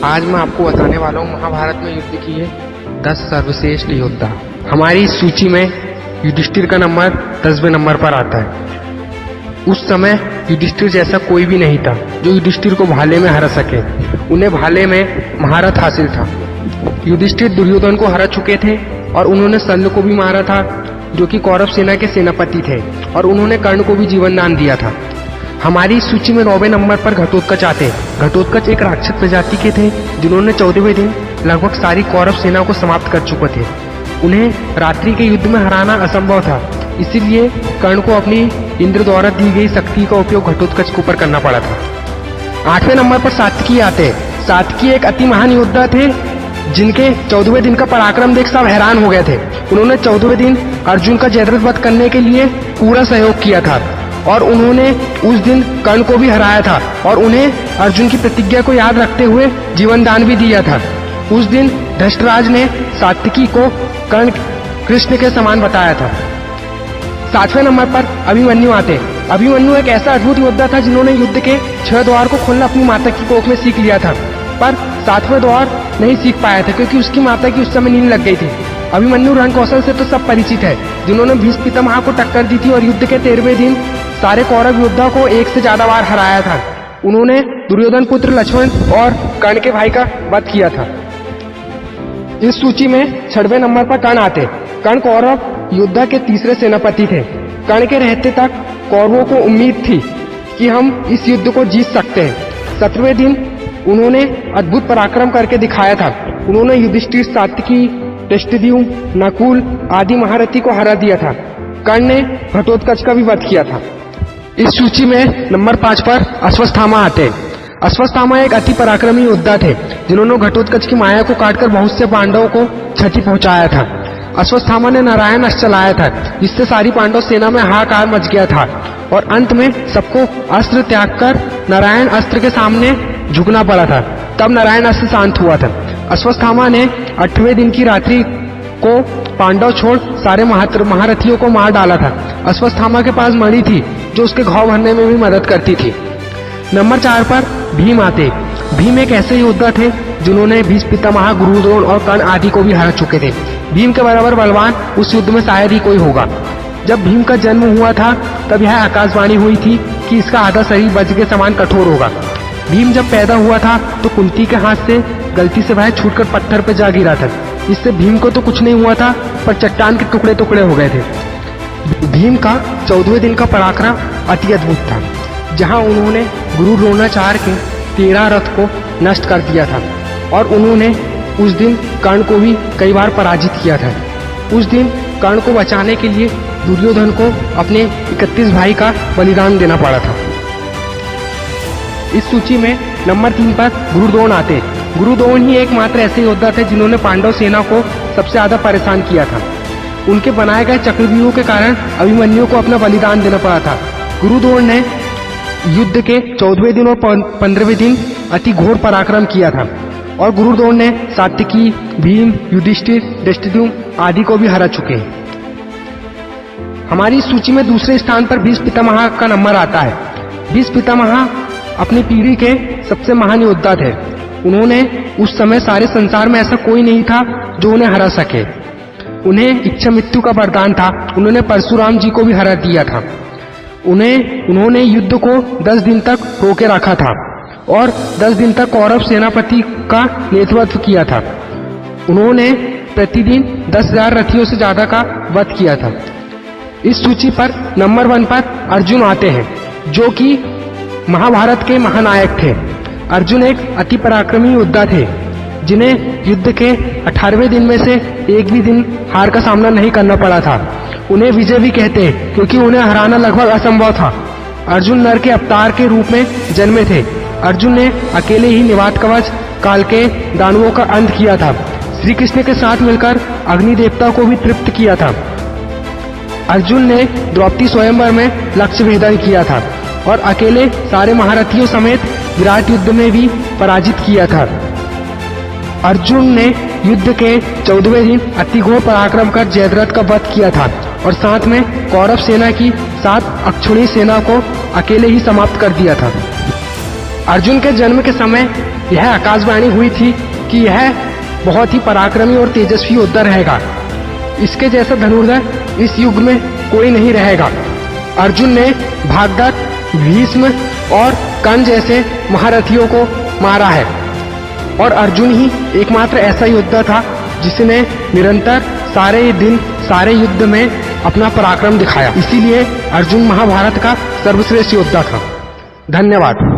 आज मैं आपको बताने वाला हूँ महाभारत में युद्ध किए 10 सर्वश्रेष्ठ योद्धा। हमारी सूची में युधिष्ठिर का नंबर 10वें नंबर पर आता है। उस समय युधिष्ठिर जैसा कोई भी नहीं था जो युधिष्ठिर को भाले में हरा सके। उन्हें भाले में महारत हासिल था। युधिष्ठिर दुर्योधन को हरा चुके थे और उन्होंने शल्य को भी मारा था जो कि कौरव सेना के सेनापति थे, और उन्होंने कर्ण को भी जीवन दान दिया था। हमारी सूची में 9वें नंबर पर घटोत्कच आते। घटोत्कच एक राक्षस प्रजाति के थे जिन्होंने 14वें दिन लगभग सारी कौरव सेना को समाप्त कर चुके थे। उन्हें रात्रि के युद्ध में हराना असंभव था, इसीलिए कर्ण को अपनी इंद्र द्वारा दी गई शक्ति का उपयोग घटोत्कच के ऊपर करना पड़ा था। 8वें नंबर पर सात्विकी आते। सात्विकी एक अति महान योद्धा थे जिनके 14वें दिन का पराक्रम देख सब हैरान हो गए थे। उन्होंने 14वें दिन अर्जुन का जयद्रथ वध करने के लिए पूरा सहयोग किया था और उन्होंने उस दिन कर्ण को भी हराया था और उन्हें अर्जुन की प्रतिज्ञा को याद रखते हुए जीवन दान भी दिया था। उस दिन धृतराज ने सात्विकी को कर्ण कृष्ण के समान बताया था। 7वें नंबर पर अभिमन्यु आते। अभिमन्यु एक ऐसा अद्भुत योद्धा था जिन्होंने युद्ध के 6 द्वार को खोलना अपनी माता की कोख में सीख लिया था, पर 7वें द्वार नहीं सीख पाया था क्योंकि उसकी माता की उस समय नींद लग गई थी। अभिमन्यु रण कौशल से तो सब परिचित है, जिन्होंने भीष्म पितामह को टक्कर दी थी और युद्ध के 13वें दिन सारे कौरव योद्धा को एक से ज्यादा बार हराया था। उन्होंने दुर्योधन पुत्र लक्ष्मण और कर्ण के भाई का वध किया था। इस सूची में 6वें नंबर पर कर्ण आते। कर्ण कौरव योद्धा के तीसरे सेनापति थे। कर्ण के रहते तक कौरवों को उम्मीद थी कि हम इस युद्ध को जीत सकते हैं। 17वें दिन उन्होंने अद्भुत पराक्रम करके दिखाया था। उन्होंने युधिष्ठिर, सात्विकी, धृष्टद्युम्न, नकुल आदि महारथी को हरा दिया था। कर्ण ने घटोत्कच का भी वध किया था। इस सूची में नंबर 5 पर अश्वत्थामा आते। अश्वत्थामा एक अति पराक्रमी योद्धा थे जिन्होंने घटोत्कच की माया को काटकर बहुत से पांडवों को क्षति पहुंचाया था। अश्वत्थामा ने नारायण अस्त्र चलाया था जिससे सारी पांडव सेना में हाहाकार मच गया था और अंत में सबको अस्त्र त्याग कर नारायण अस्त्र के सामने झुकना पड़ा था। तब नारायण अस्त्र शांत हुआ था। अश्वत्थामा ने 8वें दिन की रात्रि को पांडव छोड़ सारे महारथियों को मार डाला था। अश्वत्थामा के पास मणि थी जो उसके घाव भरने में भी मदद करती थी। नंबर 4 पर भीम आते। भीम एक ऐसे योद्धा थे जिन्होंने भीष्म पितामह, गुरु द्रोण और कर्ण आदि को भी हरा चुके थे। भीम के बराबर बलवान उस युद्ध में शायद ही कोई होगा। जब भीम का जन्म हुआ था तब यह आकाशवाणी हुई थी कि इसका आधा शरीर वज्र के समान कठोर होगा। भीम जब पैदा हुआ था तो कुंती के हाथ से गलती से वह छूटकर पत्थर पर जा गिरा था। इससे भीम को तो कुछ नहीं हुआ था, पर चट्टान के टुकड़े टुकड़े हो गए थे। भीम का 14वें दिन का पराक्रम अति अद्भुत था, जहां उन्होंने गुरु द्रोणाचार्य के 13 रथ को नष्ट कर दिया था और उन्होंने उस दिन कर्ण को भी कई बार पराजित किया था। उस दिन कर्ण को बचाने के लिए दुर्योधन को अपने 31 भाई का बलिदान देना पड़ा था। इस सूची में नंबर 3 पर गुरुद्रोण आते। गुरुद्रोण ही एकमात्र ऐसे योद्धा थे जिन्होंने पांडव सेना को सबसे ज्यादा परेशान किया था। उनके बनाए गए चक्रव्यूह के कारण अभिमन्यु को अपना बलिदान देना पड़ा था। गुरुद्रोण ने युद्ध के 14वें दिन और 15वें दिन अति घोर पराक्रम किया था और गुरुद्रोण ने सात्विकी, भीम, युधिष्ठिर, धृष्टद्युम्न आदि को भी हरा चुके हैं। हमारी सूची में दूसरे स्थान पर भीष्म पितामह का नंबर आता है। भीष्म पितामह अपनी पीढ़ी के सबसे महान योद्धा थे। उन्होंने उस समय सारे संसार में ऐसा कोई नहीं था जो उन्हें हरा सके। उन्हें इच्छा मृत्यु का वरदान था। उन्होंने परशुराम जी को भी हरा दिया था। उन्होंने युद्ध को 10 दिन तक रोके रखा था और 10 दिन तक कौरव सेनापति का नेतृत्व किया था। उन्होंने प्रतिदिन 10,000 रथियों से ज्यादा का वध किया था। इस सूची पर नंबर 1 पर अर्जुन आते हैं, जो कि महाभारत के महानायक थे। अर्जुन एक अति पराक्रमी योद्धा थे जिन्हें युद्ध के 18वें दिन में से एक भी दिन हार का सामना नहीं करना पड़ा था। उन्हें विजय भी कहते हैं क्योंकि उन्हें हराना लगभग असंभव था। अर्जुन नर के अवतार के रूप में जन्मे थे। अर्जुन ने अकेले ही निवात कवच काल के दानवों का अंत किया था। श्री कृष्ण के साथ मिलकर अग्नि देवता को भी तृप्त किया था। अर्जुन ने द्रौपदी स्वयंवर में लक्ष्य भेदन किया था और अकेले सारे महारथियों समेत विराट युद्ध में भी पराजित किया था। अर्जुन ने युद्ध के 14वें दिन अति घोर पराक्रम कर जयद्रथ का वध किया था और साथ में कौरव सेना की 7 अक्षुणी सेना को अकेले ही समाप्त कर दिया था। अर्जुन के जन्म के समय यह आकाशवाणी हुई थी कि यह बहुत ही पराक्रमी और तेजस्वी योद्धा रहेगा। इसके जैसा धनुर्धर इस युग में कोई नहीं रहेगा। अर्जुन ने भागवत, भीष्म और कर्ण जैसे महारथियों को मारा है और अर्जुन ही एकमात्र ऐसा योद्धा था जिसने निरंतर सारे दिन सारे युद्ध में अपना पराक्रम दिखाया। इसीलिए अर्जुन महाभारत का सर्वश्रेष्ठ योद्धा था। धन्यवाद।